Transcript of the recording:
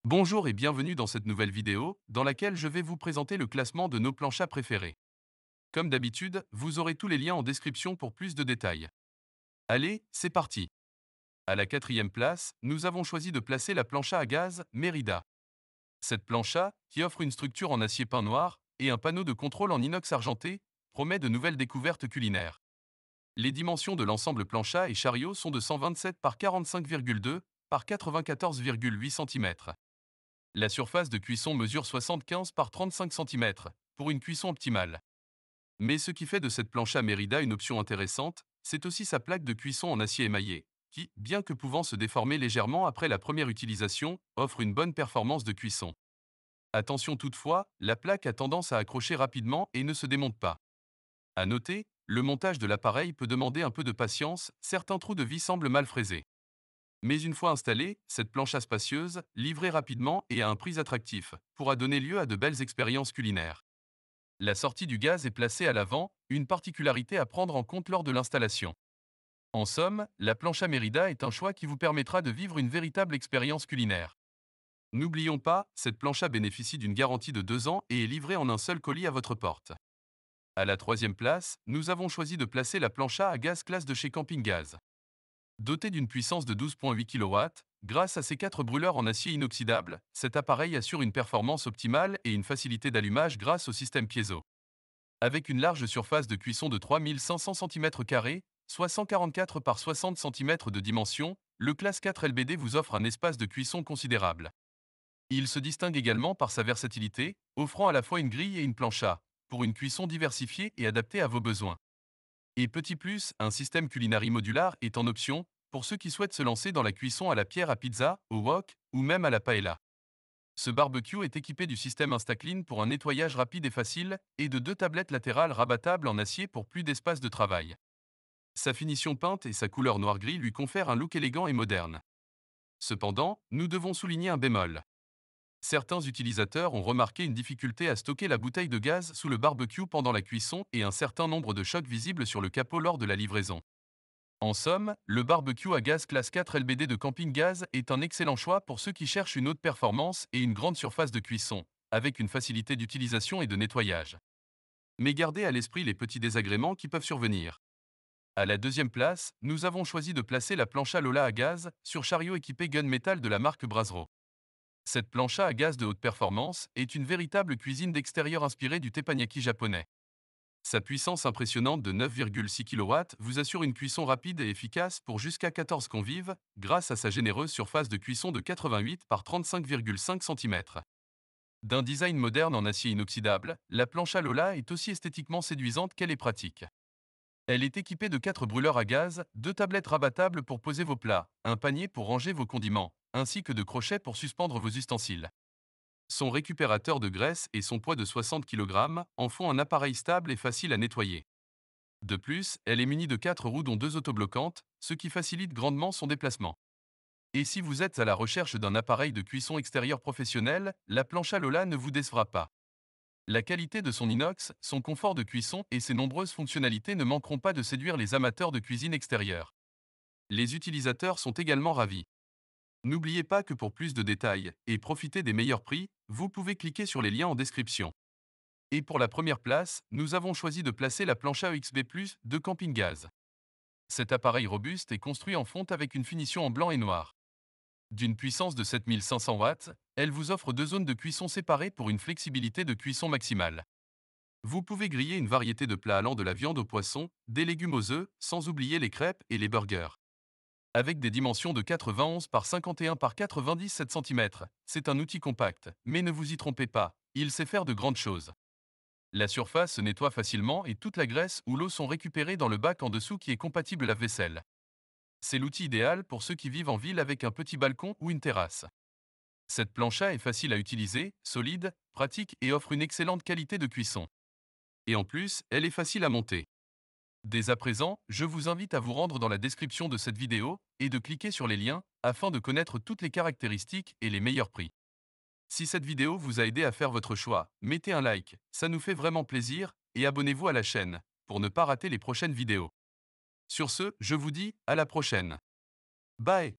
Bonjour et bienvenue dans cette nouvelle vidéo, dans laquelle je vais vous présenter le classement de nos planchas préférés. Comme d'habitude, vous aurez tous les liens en description pour plus de détails. Allez, c'est parti. À la quatrième place, nous avons choisi de placer la plancha à gaz Merida. Cette plancha, qui offre une structure en acier peint noir et un panneau de contrôle en inox argenté, promet de nouvelles découvertes culinaires. Les dimensions de l'ensemble plancha et chariot sont de 127 par 45,2 par 94,8 cm. La surface de cuisson mesure 75 par 35 cm, pour une cuisson optimale. Mais ce qui fait de cette plancha Merida une option intéressante, c'est aussi sa plaque de cuisson en acier émaillé, qui, bien que pouvant se déformer légèrement après la première utilisation, offre une bonne performance de cuisson. Attention toutefois, la plaque a tendance à accrocher rapidement et ne se démonte pas. À noter, le montage de l'appareil peut demander un peu de patience, certains trous de vis semblent mal fraisés. Mais une fois installée, cette plancha spacieuse, livrée rapidement et à un prix attractif, pourra donner lieu à de belles expériences culinaires. La sortie du gaz est placée à l'avant, une particularité à prendre en compte lors de l'installation. En somme, la plancha Merida est un choix qui vous permettra de vivre une véritable expérience culinaire. N'oublions pas, cette plancha bénéficie d'une garantie de 2 ans et est livrée en un seul colis à votre porte. À la troisième place, nous avons choisi de placer la plancha à gaz classe de chez Camping Gaz. Doté d'une puissance de 12,8 kW, grâce à ses 4 brûleurs en acier inoxydable, cet appareil assure une performance optimale et une facilité d'allumage grâce au système piezo. Avec une large surface de cuisson de 3500 cm², soit 144 par 60 cm de dimension, le classe 4 LBD vous offre un espace de cuisson considérable. Il se distingue également par sa versatilité, offrant à la fois une grille et une plancha, pour une cuisson diversifiée et adaptée à vos besoins. Et petit plus, un système culinary modular est en option pour ceux qui souhaitent se lancer dans la cuisson à la pierre à pizza, au wok ou même à la paella. Ce barbecue est équipé du système InstaClean pour un nettoyage rapide et facile et de 2 tablettes latérales rabattables en acier pour plus d'espace de travail. Sa finition peinte et sa couleur noir-gris lui confèrent un look élégant et moderne. Cependant, nous devons souligner un bémol. Certains utilisateurs ont remarqué une difficulté à stocker la bouteille de gaz sous le barbecue pendant la cuisson et un certain nombre de chocs visibles sur le capot lors de la livraison. En somme, le barbecue à gaz classe 4 LBD de Camping Gaz est un excellent choix pour ceux qui cherchent une haute performance et une grande surface de cuisson, avec une facilité d'utilisation et de nettoyage. Mais gardez à l'esprit les petits désagréments qui peuvent survenir. À la deuxième place, nous avons choisi de placer la plancha Lola à gaz sur chariot équipé gunmetal de la marque Brasero. Cette plancha à gaz de haute performance est une véritable cuisine d'extérieur inspirée du teppanyaki japonais. Sa puissance impressionnante de 9,6 kW vous assure une cuisson rapide et efficace pour jusqu'à 14 convives, grâce à sa généreuse surface de cuisson de 88 par 35,5 cm. D'un design moderne en acier inoxydable, la plancha Lola est aussi esthétiquement séduisante qu'elle est pratique. Elle est équipée de 4 brûleurs à gaz, 2 tablettes rabattables pour poser vos plats, un panier pour ranger vos condiments, ainsi que de crochets pour suspendre vos ustensiles. Son récupérateur de graisse et son poids de 60 kg en font un appareil stable et facile à nettoyer. De plus, elle est munie de 4 roues dont 2 autobloquantes, ce qui facilite grandement son déplacement. Et si vous êtes à la recherche d'un appareil de cuisson extérieure professionnel, la plancha Lola ne vous décevra pas. La qualité de son inox, son confort de cuisson et ses nombreuses fonctionnalités ne manqueront pas de séduire les amateurs de cuisine extérieure. Les utilisateurs sont également ravis. N'oubliez pas que pour plus de détails et profiter des meilleurs prix, vous pouvez cliquer sur les liens en description. Et pour la première place, nous avons choisi de placer la plancha EXB+ de Camping Gaz. Cet appareil robuste est construit en fonte avec une finition en blanc et noir. D'une puissance de 7500 watts, elle vous offre 2 zones de cuisson séparées pour une flexibilité de cuisson maximale. Vous pouvez griller une variété de plats allant de la viande au poisson, des légumes aux œufs, sans oublier les crêpes et les burgers. Avec des dimensions de 91 par 51 par 97 cm, c'est un outil compact, mais ne vous y trompez pas, il sait faire de grandes choses. La surface se nettoie facilement et toute la graisse ou l'eau sont récupérées dans le bac en dessous qui est compatible lave-vaisselle. C'est l'outil idéal pour ceux qui vivent en ville avec un petit balcon ou une terrasse. Cette plancha est facile à utiliser, solide, pratique et offre une excellente qualité de cuisson. Et en plus, elle est facile à monter. Dès à présent, je vous invite à vous rendre dans la description de cette vidéo et de cliquer sur les liens afin de connaître toutes les caractéristiques et les meilleurs prix. Si cette vidéo vous a aidé à faire votre choix, mettez un like, ça nous fait vraiment plaisir, et abonnez-vous à la chaîne pour ne pas rater les prochaines vidéos. Sur ce, je vous dis à la prochaine. Bye!